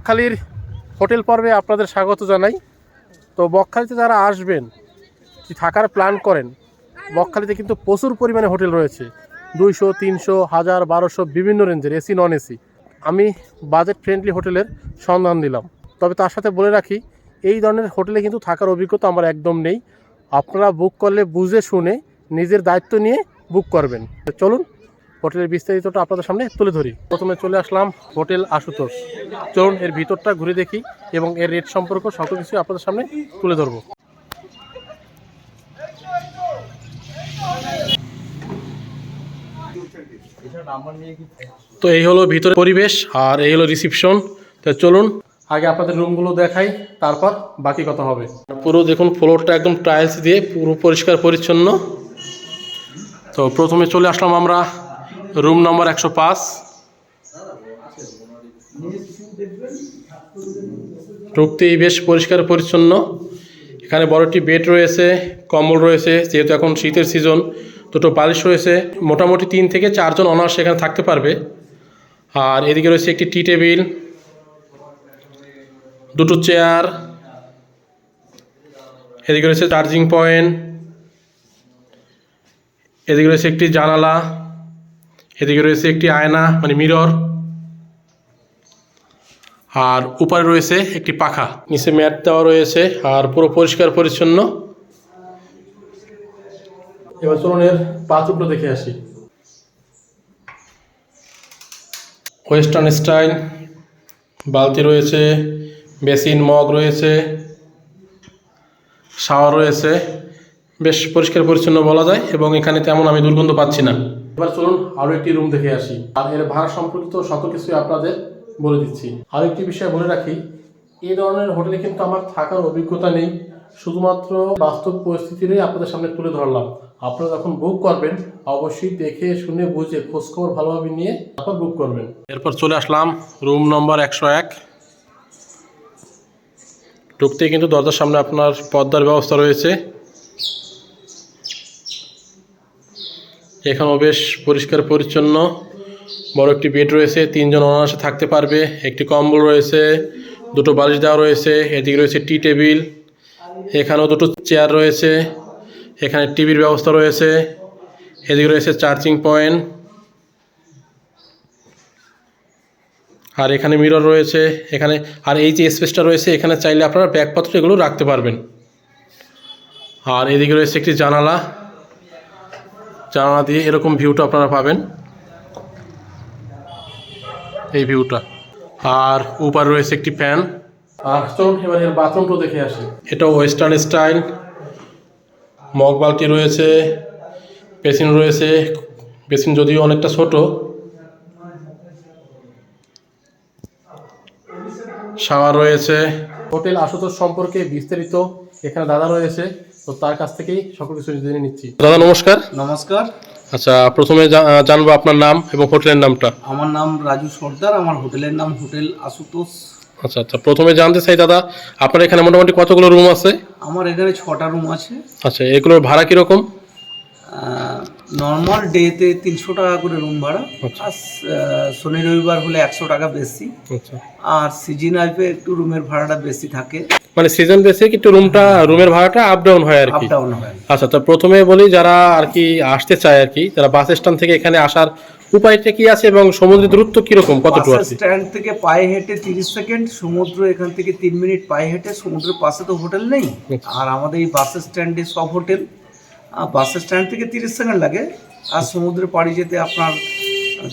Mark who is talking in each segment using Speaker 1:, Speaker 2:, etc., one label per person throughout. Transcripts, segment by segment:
Speaker 1: বকখালির hotel পর্বে আপনাদের স্বাগত জানাই। তো বকখালিতে যারা আসবেন, কি থাকার প্ল্যান করেন, বকখালিতে কিন্তু প্রচুর পরিমাণে হোটেল রয়েছে, 200, 300, 1000, 1200 বিভিন্ন রেঞ্জের, এসি নন এসি। আমি বাজেট ফ্রেন্ডলি হোটেলের সন্ধান দিলাম। তবে তার সাথে বলে রাখি, এই ধরনের হোটেলে কিন্তু থাকার অভিজ্ঞতা আমার একদম নেই। আপনারা বুক করলে বুঝে শুনে নিজের দায়িত্ব নিয়ে বুক করবেন। চলুন হোটেলের বিস্তারিতটা আপনাদের সামনে তুলে ধরি। প্রথমে চলে আসলাম হোটেল আশুতোষ। চলুন এর ভিতরটা ঘুরে দেখি এবং এর রেট সম্পর্ক সকল কিছু আপনাদের সামনে তুলে ধরবো। তো এই হলো ভিতরের পরিবেশ আর এই হলো রিসিপশন। তো চলুন আগে আপনাদের রুমগুলো দেখাই, তারপর বাকি কথা হবে। পুরো দেখুন ফ্লোরটা একদম টাইলস দিয়ে পুরো পরিষ্কার পরিচ্ছন্ন। তো প্রথমে চলে আসলাম আমরা রুম নম্বর 105। ঢুকতেই বেশ পরিষ্কার পরিচ্ছন্ন। এখানে বড় একটি বেড রয়েছে, কম্বল রয়েছে, যেহেতু এখন শীতের সিজন, দুটো বালিশ রয়েছে। মোটামুটি 3 থেকে 4 জন অনার্স এখানে থাকতে পারবে। আর এদিকে রয়েছে একটি টি টেবিল, দুটো চেয়ার, এদিকে রয়েছে চার্জিং পয়েন্ট, এদিকে রয়েছে একটি জানালা, এদিকে রয়েছে একটি আয়না মানে মিরর, আর উপরে রয়েছে একটি পাখা, নিচে ম্যাট দেওয়া রয়েছে আর পুরো পরিষ্কার পরিচ্ছন্ন। এবার চলুন এর বাথরুমটা দেখে আসি। ওয়েস্টার্ন স্টাইল, বালতি রয়েছে, বেসিন মগ রয়েছে, শাওয়ার রয়েছে, বেশ পরিষ্কার পরিচ্ছন্ন বলা যায় এবং এখানে তেমন আমি দুর্গন্ধ পাচ্ছি না। এবার চলুন আরও একটি রুম দেখে আসি আর এর ভাড়া সম্পর্কিত সকল কিছুই আপনাদের বলে দিচ্ছি। আরও একটি বিষয় বলে রাখি, এই ধরনের হোটেলে কিন্তু আমার থাকার অভিজ্ঞতা নেই, শুধুমাত্র বাস্তব পরিস্থিতিরই আপনাদের সামনে তুলে ধরলাম। আপনারা যখন বুক করবেন অবশ্যই দেখে শুনে বুঝে খোঁজখবর ভালোভাবে নিয়ে তারপর বুক করবেন। এরপর চলে আসলাম রুম নম্বর 101। ঢুকতেই কিন্তু দরজার সামনে আপনার পর্দার ব্যবস্থা রয়েছে। এখানেও বেশ পরিষ্কার পরিচ্ছন্ন। বড় একটি বেড রয়েছে, 3 জন অনায়াসে থাকতে পারবে। একটি কম্বল রয়েছে, দুটো বালিশ দেওয়া রয়েছে, এদিকে রয়েছে টি টেবিল, এখানেও দুটো চেয়ার রয়েছে, এখানে টিভির ব্যবস্থা রয়েছে, এদিকে রয়েছে চার্জিং পয়েন্ট, আর এখানে মিরর রয়েছে এখানে। আর এই যে স্পেসটা রয়েছে, এখানে চাইলে আপনারা ব্যাগপত্র এগুলো রাখতে পারবেন। আর এদিকে রয়েছে একটি জানালা, জানালা দিয়ে এরকম ভিউটা আপনারা পাবেন, এই ভিউটা। আর উপরে রয়েছে একটি ফ্যান। আর চলুন এবার এর বাথরুমটা দেখে আসি। এটা ওয়েস্টার্ন স্টাইল, মগ বালতি রয়েছে, বেসিন রয়েছে, বেসিন যদিও অনেকটা ছোট, শাওয়ার রয়েছে। হোটেল আশুতোষ সম্পর্কে বিস্তারিত এখানে দাদা রয়েছে, তো তার কাছ থেকেই সকল কিছু জেনে নিচ্ছি। দাদা নমস্কার।
Speaker 2: নমস্কার।
Speaker 1: আচ্ছা, প্রথমে জানবো আপনার নাম এবং হোটেলের নামটা।
Speaker 2: আমার নাম রাজু সর্দার, আমার হোটেলের নাম হোটেল আশুতোষ।
Speaker 1: আচ্ছা আচ্ছা, প্রথমে জানতে চাই দাদা, আপনার এখানে মোটামুটি কতগুলো রুম আছে?
Speaker 2: আমার এখানে 6টা রুম আছে।
Speaker 1: আচ্ছা, এগুলোর ভাড়া কীরকম?
Speaker 2: নর্মাল ডেতে 300 টাকা করে রুম ভাড়া, আর শনি রবিবার হলে 100 টাকা বেশি।
Speaker 1: আচ্ছা,
Speaker 2: আর সিজন আসবে একটু রুমের ভাড়াটা বেশি থাকে,
Speaker 1: মানে সিজন বেসে একটু রুমের ভাড়াটা আপ ডাউন হয় আর কি।
Speaker 2: আপ ডাউন হয়।
Speaker 1: আচ্ছা, তো প্রথমে বলি, যারা আর কি আসতে চায় আর কি, যারা বাস স্ট্যান্ড থেকে এখানে আসার উপায়টা কি আছে এবং সমুদ্রের দূরত্ব কিরকম, কতটুকু আছে?
Speaker 2: স্ট্যান্ড থেকে পায়ে হেঁটে 30 সেকেন্ড, সমুদ্র এখান থেকে 3 মিনিট পায়ে হেঁটে। সমুদ্রের পাশে তো হোটেল নেই, আর আমাদের এই বাস স্ট্যান্ডে সব হোটেল। বাস স্ট্যান্ড থেকে 30 সেকেন্ড লাগে, আর সমুদ্রে পাড়ি যেতে আপনার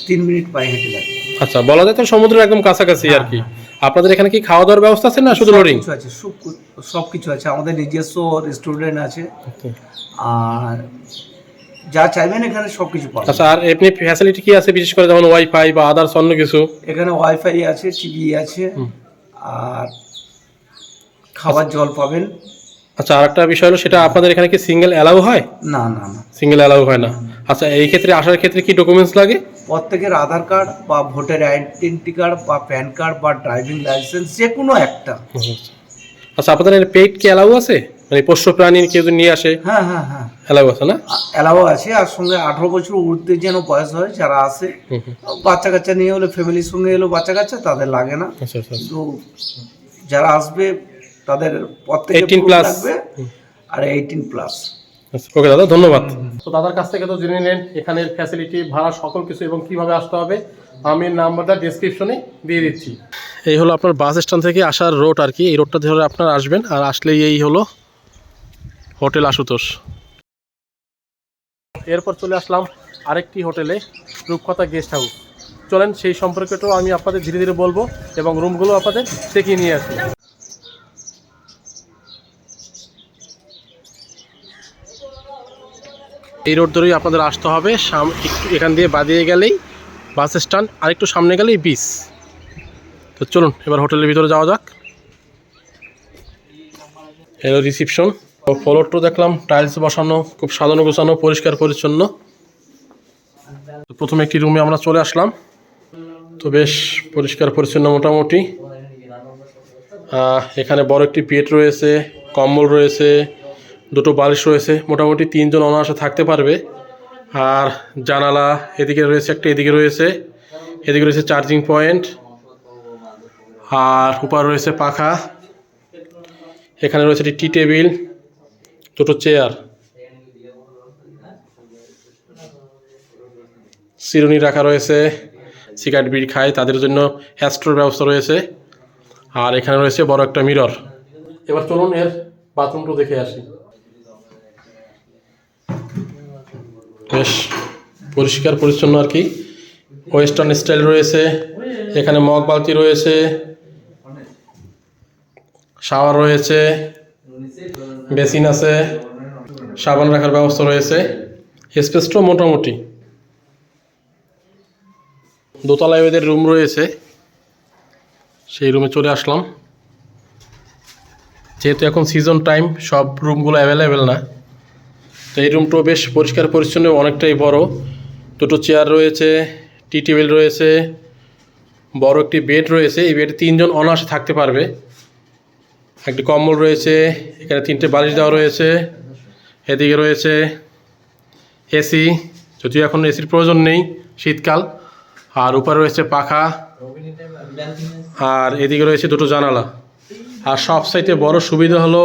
Speaker 2: 3 মিনিট পায়ে হেঁটে লাগে।
Speaker 1: আচ্ছা, বলা যায় তো সমুদ্রের একদম কাছাকাছি আর কি। আপনাদের এখানে কি খাওয়া দাওয়ার ব্যবস্থা আছে না শুধু লোডিং?
Speaker 2: কিছু আছে, সব কিছু আছে। আমাদের নিজস্ব রেস্টুরেন্ট আছে, আর যা চাইবেন এখানে সব কিছু পাবেন।
Speaker 1: আচ্ছা, আর এমনি ফ্যাসিলিটি কি আছে, বিশেষ করে যেমন ওয়াইফাই বা আদার্স অন্য কিছু?
Speaker 2: এখানে ওয়াইফাই আছে, টিভি আছে, আর খাবার জল পাবেন।
Speaker 1: আচ্ছা, আরেকটা বিষয় হলো, সেটা আপনাদের এখানে কি সিঙ্গেল অ্যালাউ হয়?
Speaker 2: না না না,
Speaker 1: সিঙ্গেল অ্যালাউ হয় না। আচ্ছা, এই ক্ষেত্রে আসার ক্ষেত্রে কি ডকুমেন্টস লাগে?
Speaker 2: প্রত্যেকের আধার কার্ড বা ভোটার আইডেন্টি কার্ড বা প্যান কার্ড বা ড্রাইভিং লাইসেন্স, যে কোনো একটা।
Speaker 1: আচ্ছা, আপনাদের পেইড কি অ্যালাউ আছে? মানে পোষ্য প্রাণী কেউ যদি নিয়ে আসে
Speaker 2: হ্যাঁ হ্যাঁ হ্যাঁ
Speaker 1: এলাও আছে না?
Speaker 2: অ্যালাও আছে, আর সঙ্গে 18 বছর ঊর্ধ্বে যেন বয়স হয় যারা আসে, বাচ্চা কাচ্চা নিয়ে হলে ফ্যামিলির সঙ্গে এলো বাচ্চা কাচ্চা তাদের লাগে না।
Speaker 1: আচ্ছা আচ্ছা
Speaker 2: কিন্তু যারা আসবে তাদের প্রত্যেকে
Speaker 1: 18
Speaker 2: proof
Speaker 1: plus।
Speaker 2: লাগবে, আর 18+।
Speaker 1: ওকে দাদা, ধন্যবাদ। তো দাদার কাছ থেকে তো জেনে নিলেন এখানের ফ্যাসিলিটি, ভাড়া, সকল কিছু এবং কিভাবে আসতে হবে। আমি নাম্বারটা ডেসক্রিপশনে দিয়ে দিচ্ছি। এই হলো আপনার বাস স্ট্যান্ড থেকে আসার রোড আর কি। এই রোডটা ধরে আপনারা আসবেন, আর আসলেই এই হলো হোটেল আশুতোষ। এরপর চলে আসলাম আরেকটি হোটেলে, রূপকথা গেস্ট হাউস। চলেন সেই সম্পর্কেটাও আমি আপনাদের ধীরে ধীরে বলবো এবং রুমগুলো আপনাদের দেখিয়ে নিয়ে আসি। এই রোড ধরেই আপনাদের আসতে হবে, একটু এখান দিয়ে বাদিয়ে গেলেই বাস স্ট্যান্ড, আর একটু সামনে গেলেই বিচ। তো চলুন এবার হোটেলের ভিতরে যাওয়া যাক। এলো রিসিপশন। ফ্লোরটা দেখলাম টাইলস বসানো, খুব সাজানো গোছানো, পরিষ্কার পরিচ্ছন্ন। তো প্রথমে একটি রুমে আমরা চলে আসলাম। তো বেশ পরিষ্কার পরিচ্ছন্ন মোটামুটি। এখানে বড় একটি বেড রয়েছে, কম্বল রয়েছে, দুটো বালিশ রয়েছে, মোটামুটি 3 জন অনায়াসে থাকতে পারবে। আর জানালা এদিকে রয়েছে একটা, এদিকে রয়েছে, এদিকে রয়েছে চার্জিং পয়েন্ট, আর উপর রয়েছে পাখা। এখানে রয়েছে একটি টি টেবিল, দুটো চেয়ার, চিরুনি রাখা রয়েছে, সিগারেট বিড়ি খায় তাদের জন্য অ্যাস্ট্রোর ব্যবস্থা রয়েছে। আর এখানে রয়েছে বড় একটা মিরর। এবার চলুন এর বাথরুমটা দেখে আসি। বেশ পরিষ্কার পরিচ্ছন্ন আর কি, ওয়েস্টার্ন স্টাইল রয়েছে। এখানে মগ বালতি রয়েছে, শাওয়ার রয়েছে, বেসিন আছে, সাবান রাখার ব্যবস্থা রয়েছে। স্পেসটাও মোটামুটি। দোতলায় এদের রুম রয়েছে, সেই রুমে চলে আসলাম। যেহেতু এখন সিজন টাইম, সব রুমগুলো অ্যাভেলেবেল না। তো এই রুমটাও বেশ পরিষ্কার পরিচ্ছন্ন, অনেকটাই বড়। দুটো চেয়ার রয়েছে, টি টেবিল রয়েছে, বড় একটি বেড রয়েছে। এই বেডে 3 জন অনায়াসে থাকতে পারবে। একটি কম্বল রয়েছে, এখানে 3টে বালিশ দেওয়া রয়েছে। এদিকে রয়েছে এসি, যদিও এখন এসির প্রয়োজন নেই, শীতকাল। আর উপরে রয়েছে পাখা, আর এদিকে রয়েছে দুটো জানালা। আর সব সাইডে বড় সুবিধা হলো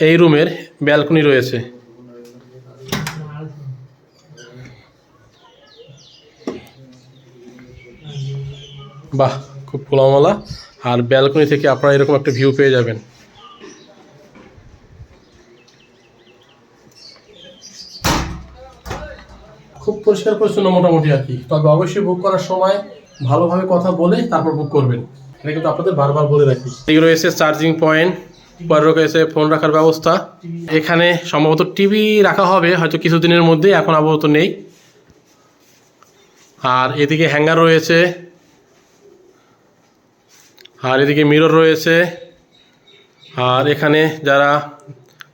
Speaker 1: এই রুমের ব্যালকনি রয়েছে। বাহ, খুব খোলামেলা। আর ব্যালকনি থেকে আপনারা এরকম একটা ভিউ পেয়ে যাবেন। খুব পরিষ্কার পরিচ্ছন্ন মোটামুটি আর কি। তবে অবশ্যই বুক করার সময় ভালোভাবে কথা বলে তারপর বুক করবেন, এটা কিন্তু আপনাদের বারবার বলে রাখি। এদিকে রয়েছে চার্জিং পয়েন্ট, উপরে রয়েছে ফোন রাখার ব্যবস্থা। এখানে সম্ভবত টিভি রাখা হবে হয়তো কিছুদিনের মধ্যে, এখন আপাতত নেই। আর এদিকে হ্যাঙ্গার রয়েছে, আর এদিকে মিরর রয়েছে। আর এখানে যারা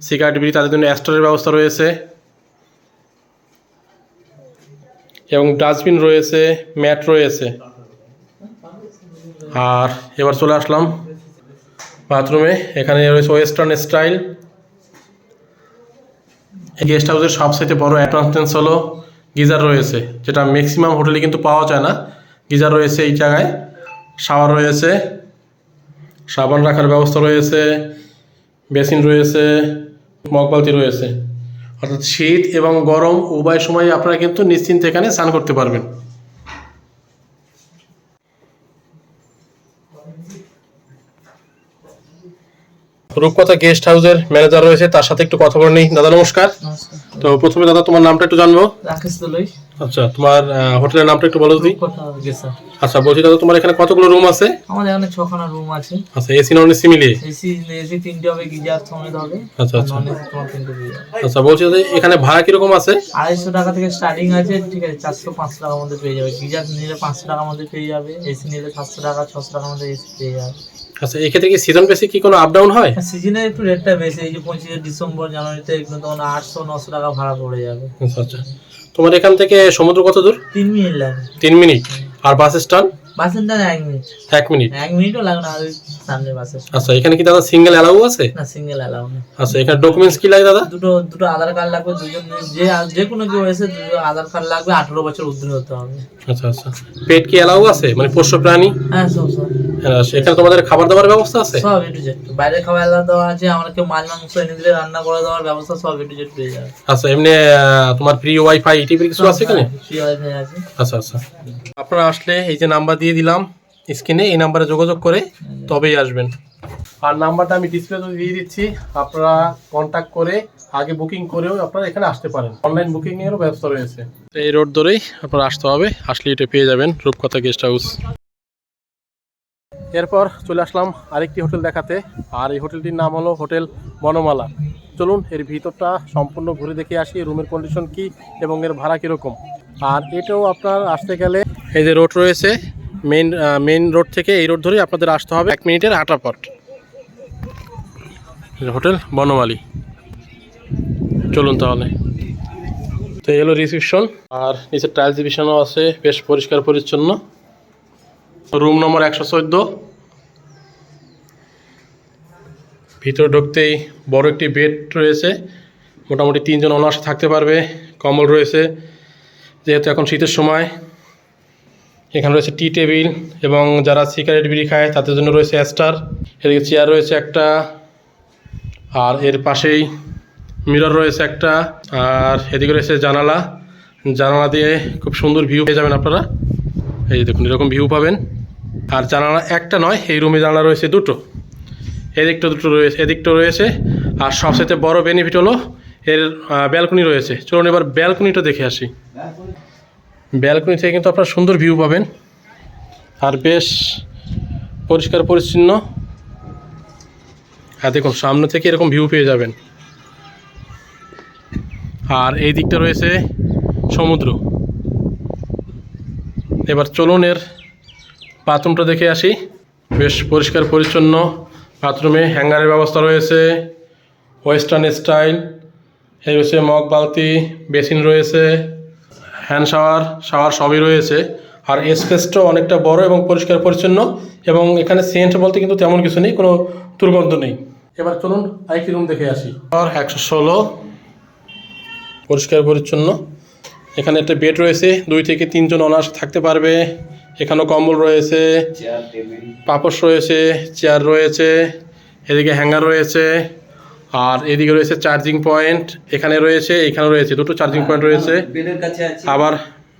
Speaker 1: সিগারেট বিড়ি তাদের জন্য অ্যাস্ট্রোর ব্যবস্থা রয়েছে, এবং ডাস্টবিন রয়েছে, ম্যাট রয়েছে। আর এবার চলে আসলাম বাথরুমে। এখানে রয়েছে ওয়েস্টার্ন স্টাইল। এই গেস্ট হাউসের সবথেকে বড় অ্যাডভান্টেজ হলো গিজার রয়েছে, যেটা ম্যাক্সিমাম হোটেলে কিন্তু পাওয়া যায় না। গিজার রয়েছে এই জায়গায়, শাওয়ার রয়েছে, সাবান রাখার ব্যবস্থা রয়েছে, বেসিন রয়েছে, মগ বালতি রয়েছে। অর্থাৎ শীত এবং গরম উভয় সময় আপনারা কিন্তু নিশ্চিন্তে এখানে স্নান করতে পারবেন। রূপকথা গেস্ট হাউসের ম্যানেজার রয়েছে, তার সাথে একটু কথা বলে নিই। দাদা নমস্কার। তো প্রথমে দাদা তোমার নামটা একটু জানবো।
Speaker 3: রাকেশ দলই।
Speaker 1: আচ্ছা, তোমার হোটেলের নামটা একটু বলো দিই।
Speaker 3: কথা জি স্যার।
Speaker 1: আচ্ছা, বলছি দাদা তোমার এখানে কতগুলো রুম আছে?
Speaker 3: আমাদের এখানে 6খানা রুম আছে।
Speaker 1: আচ্ছা, এসি নন এসি মিলিয়ে?
Speaker 3: এসি 3টে হবে, গিজার সমেত হবে।
Speaker 1: আচ্ছা আচ্ছা।
Speaker 3: নন এসি তোমার 3টে দিয়ে যাবে।
Speaker 1: আচ্ছা, বলছি দাদা এখানে ভাড়া কিরকম আছে?
Speaker 3: 250 টাকা থেকে স্টার্টিং আছে, ঠিক আছে। 400-500 টাকার মধ্যে পেয়ে যাবে। গিজার নিলে 500 টাকার মধ্যে পেয়ে যাবে। এসি নিলে 700 টাকা 600 টাকার মধ্যে এসি পেয়ে যাবে।
Speaker 1: আচ্ছা, এই ক্ষেত্রে কি সিজন বেসিক কি কোনো আপ ডাউন হয়?
Speaker 3: সিজনে একটু রেটটা বেশি। এই যে 25 ডিসেম্বর জানুয়ারিতে একদম তখন 800-900 টাকা ভাড়া পড়ে যাবে।
Speaker 1: আচ্ছা আচ্ছা। তোমার এখান থেকে সমুদ্র কত দূর?
Speaker 3: 3 মিনিট লাগে।
Speaker 1: 3 মিনিট। আর বাস স্ট্যান্ড?
Speaker 3: বাসের টাইম 1 মিনিট,
Speaker 1: 1 মিনিট।
Speaker 3: 1 মিনিটও লাগে না, ওই সামনে বাসের।
Speaker 1: আচ্ছা, এখানে কি দাদা সিঙ্গেল অ্যালাউ আছে?
Speaker 3: না, সিঙ্গেল অ্যালাউ না।
Speaker 1: আচ্ছা, এখানে ডকুমেন্টস কি লাগে দাদা?
Speaker 3: দুটো আধার কার্ড লাগবে, দুজন যে কোনো কেউ এসে দুটো আধার কার্ড লাগবে, 18 বছর ঊর্ধ্ব হতে হবে।
Speaker 1: আচ্ছা আচ্ছা, পেট কি অ্যালাউ আছে, মানে পোষ্য প্রাণী?
Speaker 3: হ্যাঁ, সব
Speaker 1: এখানে তোমাদের খাবার দাবার ব্যবস্থা আছে?
Speaker 3: সব A to Z। বাইরে খাবার আলাদা দেওয়া আছে, আমরা কেউ মাছ মাংস এনে দিলে রান্না করে দেওয়ার ব্যবস্থা সব A to Z পেয়ে যাবে।
Speaker 1: আচ্ছা, এমনি তোমার ফ্রি ওয়াইফাই টিভি কিছু আছে এখানে?
Speaker 3: ফ্রি ওয়াইফাই আছে।
Speaker 1: আচ্ছা আচ্ছা, আপনারা আসলে এই যে নাম্বার দিয়ে দিলাম স্ক্রিনে, এই নাম্বারে যোগাযোগ করে তবেই আসবেন। আর নাম্বারটা আমি ডিসপ্লেতে দিয়ে দিচ্ছি, আপনারা কন্ট্যাক্ট করে আগে বুকিং করেও আপনারা এখানে আসতে পারেন। অনলাইন বুকিং এরও ব্যবস্থা রয়েছে। এই রোড ধরেই আপনারা আসতে হবে, আসলে এটা পেয়ে যাবেন রূপকথা গেস্ট হাউস। এরপর চলে আসলাম আরেকটি হোটেল দেখাতে, আর এই হোটেলটির নাম হলো হোটেল বনমালা। চলুন এর ভিতরটা সম্পূর্ণ ঘুরে দেখে আসি, রুমের কন্ডিশন কি এবং এর ভাড়া কীরকম। আর এটাও আপনার আসতে গেলে এই যে রোড রয়েছে, মেইন রোড থেকে এই রোড ধরেই আপনাদের আসতে হবে, 1 মিনিটের হাঁটা পথ। হোটেল বনমালী, চলুন তাহলে। তো এলো রিসেপশন, আর নিচে টাইলস বিছানো আছে, বেশ পরিষ্কার পরিচ্ছন্ন। Room number 114। ভিতরে ঢুকতেই বড় একটি বেড রয়েছে, মোটামুটি 3 জন অনায়াসে থাকতে পারবে। কম্বল রয়েছে, যেহেতু এখন শীতের সময়। এখানে রয়েছে টি টেবিল, এবং যারা সিগারেট বিড়ি খায় তাদের জন্য রয়েছে স্টার। এদিকে চেয়ার রয়েছে একটা, আর এর পাশেই মিরর রয়েছে একটা, আর এদিকে রয়েছে জানালা। জানালা দিয়ে খুব সুন্দর ভিউ পেয়ে যাবেন আপনারা। এই যে দেখুন, এরকম ভিউ পাবেন। আর জানালা একটা নয়, এই রুমে জানালা রয়েছে 2টো, এদিকটা 2টো রয়েছে, এদিকটা রয়েছে। আর সবচেয়ে বড় বেনিফিট হলো এর ব্যালকনি রয়েছে। চলুন এবার ব্যালকনিটা দেখে আসি। ব্যালকনি থেকে কিন্তু আপনারা সুন্দর ভিউ পাবেন, আর বেশ পরিষ্কার পরিচ্ছন্ন। হ্যাঁ, দেখুন সামনে থেকে এরকম ভিউ পেয়ে যাবেন। আর এই দিকটা রয়েছে সমুদ্র। এবার চলুন এর বাথরুমটা দেখে আসি। বেশ পরিষ্কার পরিচ্ছন্ন বাথরুমে হ্যাঙ্গারের ব্যবস্থা রয়েছে, ওয়েস্টার্ন স্টাইল। এই রয়েছে মগ বালতি, বেসিন রয়েছে, হ্যান্ড শাওয়ার সবই রয়েছে। আর স্পেসটাও অনেকটা বড় এবং পরিষ্কার পরিচ্ছন্ন, এবং এখানে সেন্ট বলতে কিন্তু তেমন কিছু নেই, কোনো দুর্গন্ধ নেই। এবার চলুন আরেকটি রুম দেখে আসি। আর 116, পরিষ্কার পরিচ্ছন্ন। এখানে একটা বেড রয়েছে, 2 থেকে 3 জন অনায়াসে থাকতে পারবে। এখানেও কম্বল রয়েছে, পাপোশ রয়েছে, চেয়ার রয়েছে, এদিকে হ্যাঙ্গার রয়েছে, আর এদিকে রয়েছে চার্জিং পয়েন্ট। এখানে রয়েছে, এখানে রয়েছে 2টো চার্জিং পয়েন্ট রয়েছে, আবার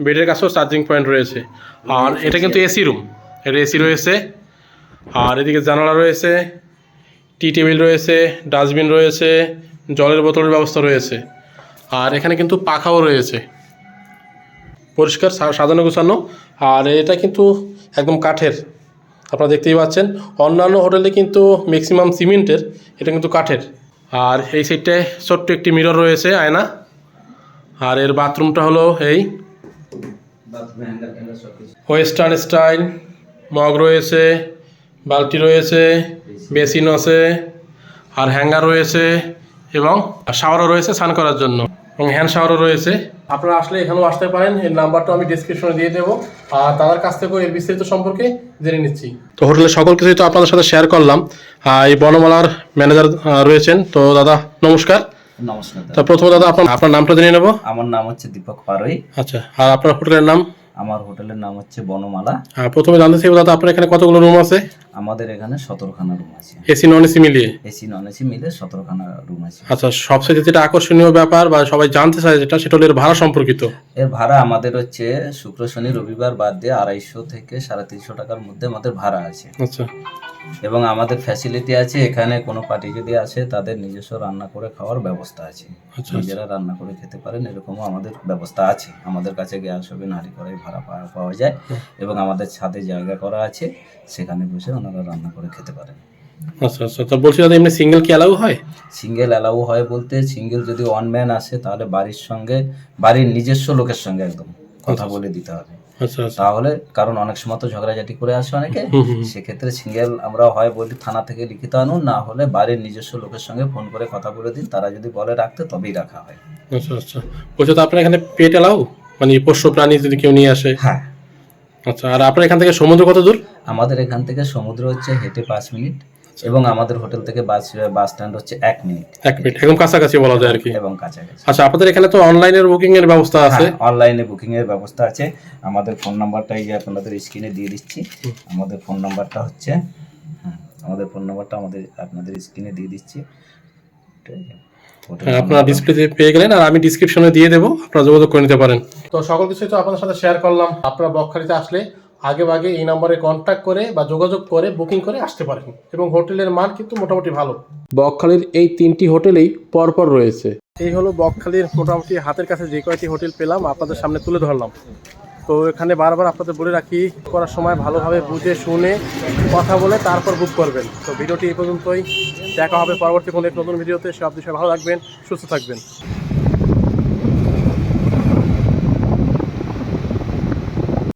Speaker 1: বেডের কাছেও চার্জিং পয়েন্ট রয়েছে। আর এটা কিন্তু এসি রুম, এটা এসি রয়েছে। আর এদিকে জানালা রয়েছে, টি টেবিল রয়েছে, ডাস্টবিন রয়েছে, জলের বোতলের ব্যবস্থা রয়েছে। আর এখানে কিন্তু পাখাও রয়েছে, পরিষ্কার সাজানো গোছানো। আর এটা কিন্তু একদম কাঠের, আপনারা দেখতেই পাচ্ছেন। অন্যান্য হোটেলে কিন্তু ম্যাক্সিমাম সিমেন্টের, এটা কিন্তু কাঠের। আর এই সাইডটায় ছোট্ট একটি মিরর রয়েছে, আয়না। আর এর বাথরুমটা হলো এই ওয়েস্টার্ন স্টাইল। মগ রয়েছে, বালতি রয়েছে, বেসিন আছে, আর হ্যাঙ্গার রয়েছে, এবং শাওয়ারও রয়েছে স্নান করার জন্য, এবং হ্যান্ড শাওয়ারও রয়েছে। আপনারা আসলে এখানেও আসতে পারেন, এর নাম্বারটা আমি ডিসক্রিপশনে দিয়ে দেবো। আর তাদের কাছ থেকেও এর বিস্তারিত সম্পর্কে জেনে নিচ্ছি। তো হোটেলের সকল কিছুই তো আপনাদের সাথে শেয়ার করলাম। এই বনমালার ম্যানেজার রয়েছেন। তো দাদা নমস্কার।
Speaker 2: নমস্কার।
Speaker 1: তো প্রথমে দাদা আপনার নামটা জেনে নেবো।
Speaker 2: আমার নাম হচ্ছে দীপক পারুই।
Speaker 1: আচ্ছা, আর আপনার হোটেলের নাম?
Speaker 2: আমার হোটেলের নাম হচ্ছে বনমালা।
Speaker 1: প্রথমে জানতে চাইবো দাদা, আপনার এখানে কতগুলো রুম আছে?
Speaker 2: আমাদের এখানে 17খানা রুম আছে,
Speaker 1: এসি নন এসি মিলিয়ে?
Speaker 2: এসি নন এসি মিলে 17খানা রুম আছে।
Speaker 1: আচ্ছা, সবচেয়ে যেটা আকর্ষণীয় ব্যাপার বা সবাই জানতে চায় যেটা, সেটা হলো এর ভাড়া সম্পর্কিত।
Speaker 2: এর ভাড়া আমাদের হচ্ছে শুক্র শনি রবিবার বাদ দিয়ে 250 থেকে 350 টাকার মধ্যে আমাদের ভাড়া আছে।
Speaker 1: আচ্ছা,
Speaker 2: এবং আমাদের ফ্যাসিলিটি আছে, এখানে কোনো পার্টি যদি আসে তাদের নিজস্ব রান্না করে খাওয়ার ব্যবস্থা আছে।
Speaker 1: আচ্ছা,
Speaker 2: নিজেরা রান্না করে খেতে পারেন, এরকমও আমাদের ব্যবস্থা আছে। আমাদের কাছে গ্যাস ওভেন হাঁড়ি কড়াই ভাড়া পাওয়া যায়, এবং আমাদের ছাদে জায়গা করা আছে, সেখানে বসে ওনারা রান্না করে খেতে পারেন।
Speaker 1: আচ্ছা আচ্ছা। তো বলছি দাদা, এমনি সিঙ্গেল কি অ্যালাউ হয়?
Speaker 2: সিঙ্গেল অ্যালাউ হয় বলতে, সিঙ্গেল যদি ওয়ান ম্যান আসে তাহলে বাড়ির সঙ্গে, বাড়ির নিজস্ব লোকের সঙ্গে একদম কথা বলে দিতে হবে।
Speaker 1: আচ্ছা আচ্ছা।
Speaker 2: তাহলে, কারণ অনেক সময় তো ঝগড়াঝাটি করে আসে অনেকে, সেক্ষেত্রে সিঙ্গেল আমরা হয় বলি থানা থেকে লিখিত আনুন, না হলে বাড়ির নিজস্ব লোকের সঙ্গে ফোন করে কথা বলে দিন। তারা যদি বলে রাখতে তবেই রাখা হয়।
Speaker 1: আচ্ছা আচ্ছা। বলছি তো আপনার এখানে পেট অ্যালাউ, মানে পোষ্য প্রাণী যদি কেউ নিয়ে আসে?
Speaker 2: হ্যাঁ,
Speaker 1: আচ্ছা, আর আপনার এখান থেকে সমুদ্র কত দূর?
Speaker 4: আমাদের এখান থেকে সমুদ্র হচ্ছে হেঁটে 5 মিনিট এবং আমাদের হোটেল থেকে বাস স্ট্যান্ড হচ্ছে 1 মিনিট
Speaker 1: 1 মিনিট, একদম কাছাকাছি বলা যায় আর কি।
Speaker 4: এবং কাছাকাছি।
Speaker 1: আচ্ছা, আপনাদের এখানে তো অনলাইনের বুকিং এর ব্যবস্থা আছে?
Speaker 4: অনলাইনে বুকিং এর ব্যবস্থা আছে। আমাদের ফোন নাম্বারটাই আপনাদের স্ক্রিনে দিয়ে দিচ্ছি। আমাদের ফোন নাম্বারটা হচ্ছে আপনাদের স্ক্রিনে দিয়ে দিচ্ছি। ঠিক আছে?
Speaker 1: হ্যাঁ, আপনারা ডিসপ্লেতে পেয়ে গেলেন, আর আমি ডিসক্রিপশনে দিয়ে দেবো, আপনারা যোগাযোগ করে নিতে পারেন। তো সকল কিছুই তো আপনাদের সাথে শেয়ার করলাম। আপনারা বকখালিতে আসলে আগে এই নম্বরে কন্ট্যাক্ট করে বা যোগাযোগ করে বুকিং করে আসতে পারেন, এবং হোটেলের মান কিন্তু মোটামুটি ভালো। বকখালির এই 3টি হোটেলেই পরপর রয়েছে। এই হলো বকখালির মোটামুটি হাতের কাছে যে কয়টি হোটেল পেলাম আপনাদের সামনে তুলে ধরলাম। তো এখানে বারবার আপনাদের বলে রাখি, করার সময় ভালোভাবে বুঝে শুনে কথা বলে তারপর বুক করবেন। তো ভিডিওটি এই পর্যন্তই, দেখা হবে পরবর্তী কোনো এক নতুন ভিডিওতে। সব বিষয়ে ভালো থাকবেন, সুস্থ থাকবেন।